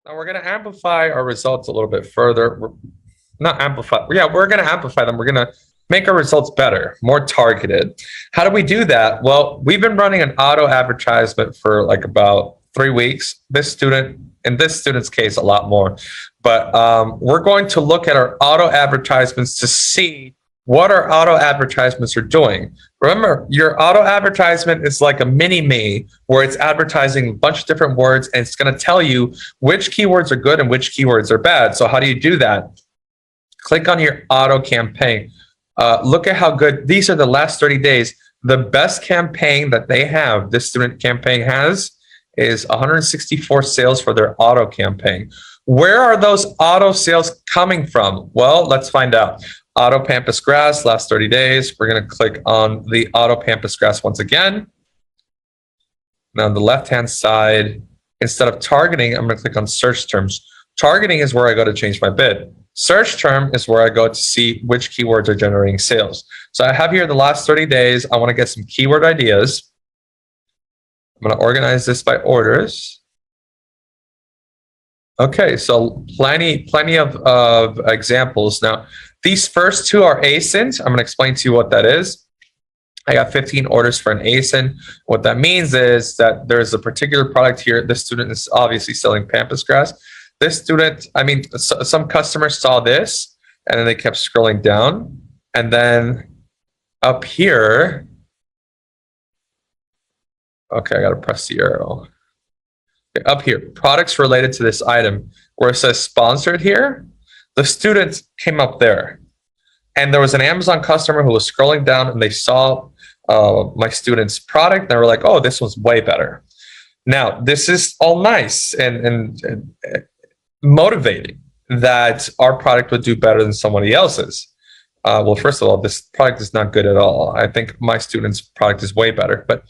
Now we're going to amplify our results a little bit further. Not amplify. Yeah, we're going to amplify them. We're going to make our results better, more targeted. How do we do that? Well, we've been running an auto advertisement for like about 3 weeks. This student, in this student's case, a lot more. But we're going to look at our auto advertisements to see what our auto advertisements are doing. Remember, your auto advertisement is like a mini me where it's advertising a bunch of different words and it's going to tell you which keywords are good and which keywords are bad. So how do you do that? Click on your auto campaign. Look at how good, these are the last 30 days. The best campaign that they have, this student campaign has, is 164 sales for their auto campaign. Where are those auto sales coming from? Well, let's find out. Auto Pampas Grass, last 30 days. We're going to click on the Auto Pampas Grass once again. Now on the left-hand side, instead of targeting, I'm going to click on search terms. Targeting is where I go to change my bid. Search term is where I go to see which keywords are generating sales. So I have here the last 30 days. I want to get some keyword ideas. I'm going to organize this by orders. Okay, so plenty of examples. Now, these first two are ASINs. I'm going to explain to you what that is. I got 15 orders for an ASIN. What that means is that there's a particular product here. This student is obviously selling Pampas Grass. This student, some customers saw this and then they kept scrolling down. And then up here, okay, I got to press the arrow. Okay, up here, products related to this item, where it says sponsored here, the students came up there. And there was an Amazon customer who was scrolling down and they saw my student's product and they were like, oh, this one's way better. Now, this is all nice and motivating that our product would do better than somebody else's. Well, first of all, this product is not good at all. I think my student's product is way better, but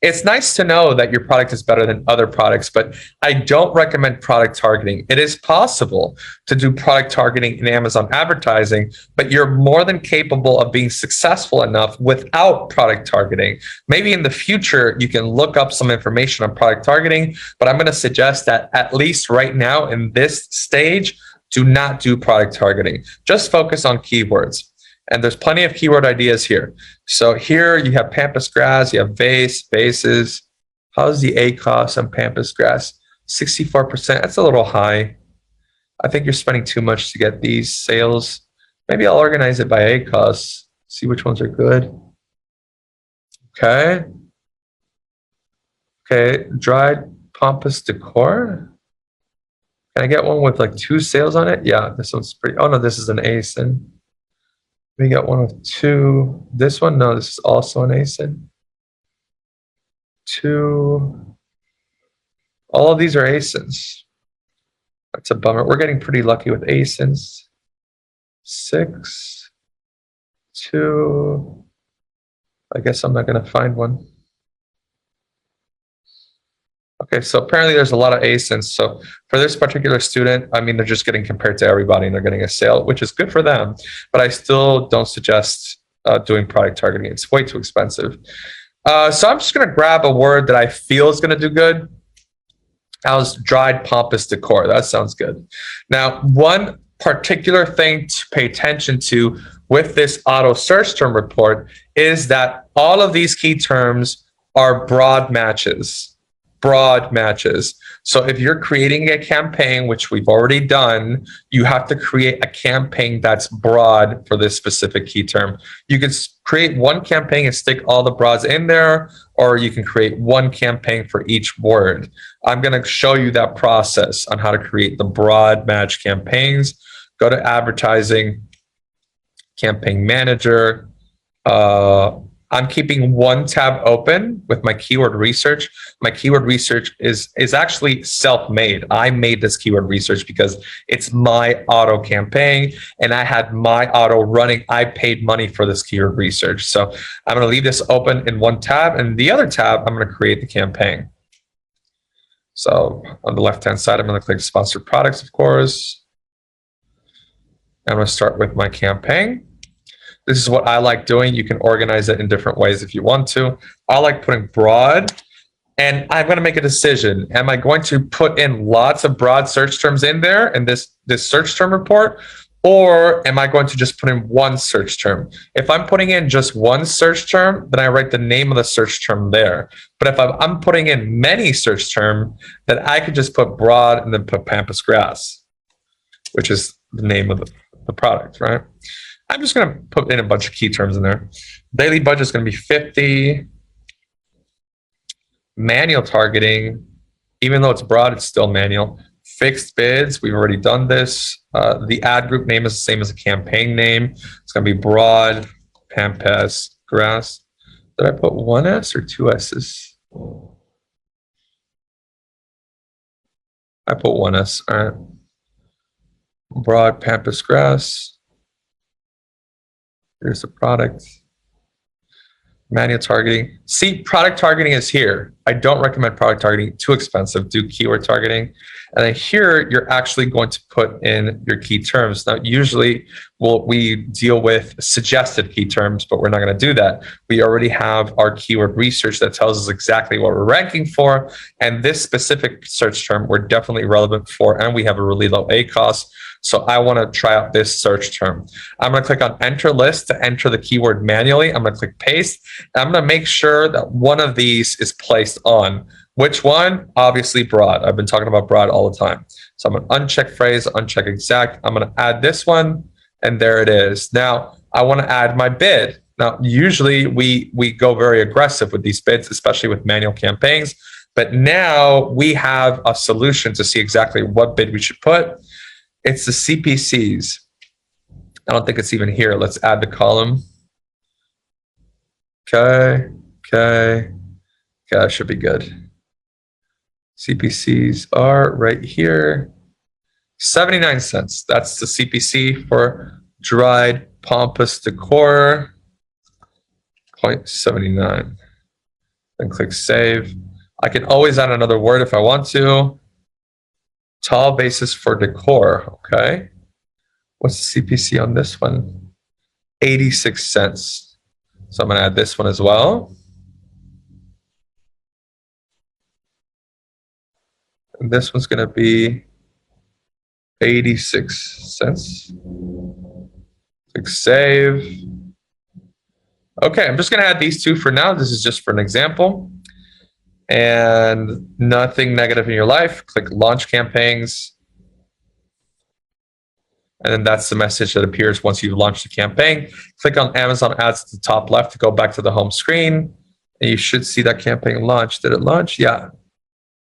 it's nice to know that your product is better than other products, but I don't recommend product targeting. It is possible to do product targeting in Amazon advertising, but you're more than capable of being successful enough without product targeting. Maybe in the future, you can look up some information on product targeting, but I'm going to suggest that at least right now in this stage, do not do product targeting. Just focus on keywords. And there's plenty of keyword ideas here. So here you have Pampas Grass, you have vase, vases. How's the ACOS on Pampas Grass? 64%. That's a little high. I think you're spending too much to get these sales. Maybe I'll organize it by ACOS, see which ones are good. Okay. Okay, dried Pampas Decor. Can I get one with like 2 sales on it? Yeah, this one's pretty, oh no, this is an ASIN. We got one of 2. This one, no, this is also an ASIN. 2. All of these are ASINs. That's a bummer. We're getting pretty lucky with ASINs. 6. 2. I guess I'm not going to find one. Okay, so apparently there's a lot of ASINs. So for this particular student, they're just getting compared to everybody and they're getting a sale, which is good for them. But I still don't suggest doing product targeting. It's way too expensive. So I'm just going to grab a word that I feel is going to do good. How's dried Pampas Decor? That sounds good. Now, one particular thing to pay attention to with this auto search term report is that all of these key terms are broad matches. Broad matches. So if you're creating a campaign, which we've already done, you have to create a campaign that's broad for this specific key term. You can create one campaign and stick all the broads in there, or you can create one campaign for each word. I'm going to show you that process on how to create the broad match campaigns. Go to advertising, campaign manager. I'm keeping one tab open with my keyword research. My keyword research is actually self-made. I made this keyword research because it's my auto campaign and I had my auto running. I paid money for this keyword research. So I'm going to leave this open in one tab, and the other tab, I'm going to create the campaign. So on the left-hand side, I'm going to click sponsored products, of course. I'm going to start with my campaign. This is what I like doing. You can organize it in different ways if you want to. I like putting broad And I'm going to make a decision. Am I going to put in lots of broad search terms in there in this search term report? Or am I going to just put in one search term? If I'm putting in just one search term, then I write the name of the search term there. But if I'm putting in many search terms, then I could just put broad and then put pampas grass, which is the name of the product, right? I'm just going to put in a bunch of key terms in there. Daily budget is going to be 50. Manual targeting, even though it's broad, it's still manual. Fixed bids, we've already done this. The ad group name is the same as the campaign name. It's going to be broad, pampas, grass. Did I put one S or two S's? I put one S. All right. Broad, pampas, grass. Here's the product. Manual targeting. See, product targeting is here. I don't recommend product targeting. Too expensive. Do keyword targeting. And then here, you're actually going to put in your key terms. Now, usually we deal with suggested key terms, but we're not going to do that. We already have our keyword research that tells us exactly what we're ranking for. And this specific search term, we're definitely relevant for, and we have a really low ACoS. So I want to try out this search term. I'm going to click on enter list to enter the keyword manually. I'm going to click paste. And I'm going to make sure that one of these is placed on. Which one? Obviously broad. I've been talking about broad all the time. So I'm going to uncheck phrase, uncheck exact. I'm going to add this one, and there it is. Now I want to add my bid. Now, usually we go very aggressive with these bids, especially with manual campaigns. But now we have a solution to see exactly what bid we should put. It's the CPCs. I don't think it's even here. Let's add the column. Okay, that should be good. CPCs are right here. 79 cents. That's the CPC for dried pampas decor. 0.79. Then click save. I can always add another word if I want to. Tall basis for decor. Okay. What's the CPC on this one? 86 cents. So I'm going to add this one as well. And this one's going to be 86 cents. Click save. Okay, I'm just going to add these two for now. This is just for an example. And nothing negative in your life. Click launch campaigns. And then that's the message that appears once you've launched the campaign. Click on Amazon ads at the top left to go back to the home screen. And you should see that campaign launch. Did it launch? Yeah.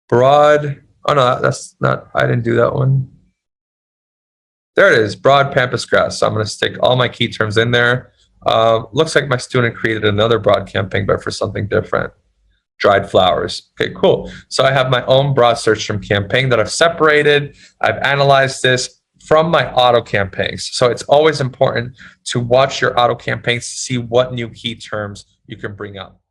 Broad. Oh, no, that's not. I didn't do that one. There it is. Broad pampas grass. So I'm going to stick all my key terms in there. Looks like my student created another broad campaign, but for something different. Dried flowers. Okay, cool. So I have my own broad search term campaign that I've separated. I've analyzed this from my auto campaigns. So it's always important to watch your auto campaigns to see what new key terms you can bring up.